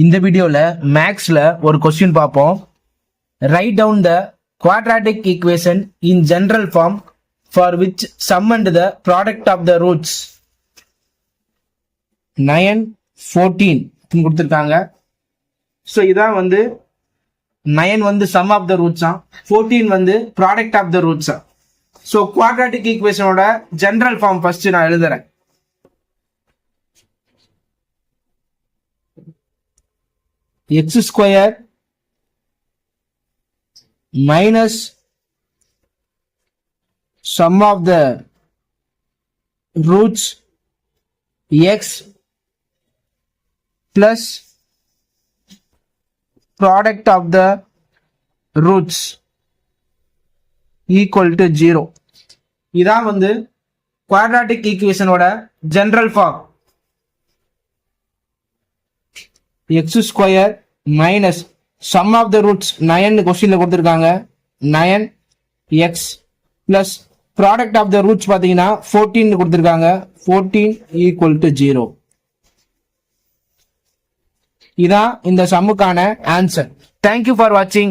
இந்த வீடியோல மேக்ஸ்ல ஒரு கொஸ்டின் பார்ப்போம். Write down the quadratic equation in general form for which sum and the product of the roots 9, 14 கொடுத்துருக்காங்க. ஸோ இதான் 9 சம் ஆஃப் த ரூட்ஸா, 14 ப்ராடக்ட் ஆஃப் த ரூட்ஸா. ஸோ குவாட்ராட்டிக் ஈக்குவேஷனோட ஜெனரல் ஃபார்ம் ஃபர்ஸ்ட் நான் எழுதுறேன். x square minus sum of the roots x plus product of the roots equal to 0. இதான் quadratic equation ஓட general form. x square minus sum of the roots 9 கொஸ்டின்ல கொடுத்திருக்காங்க. 9x plus product of the roots பாத்தீங்கன்னா 14 கொடுத்திருக்காங்க. 14 equal to 0. இதான் இந்த சம்முக்கான answer. Thank you for watching.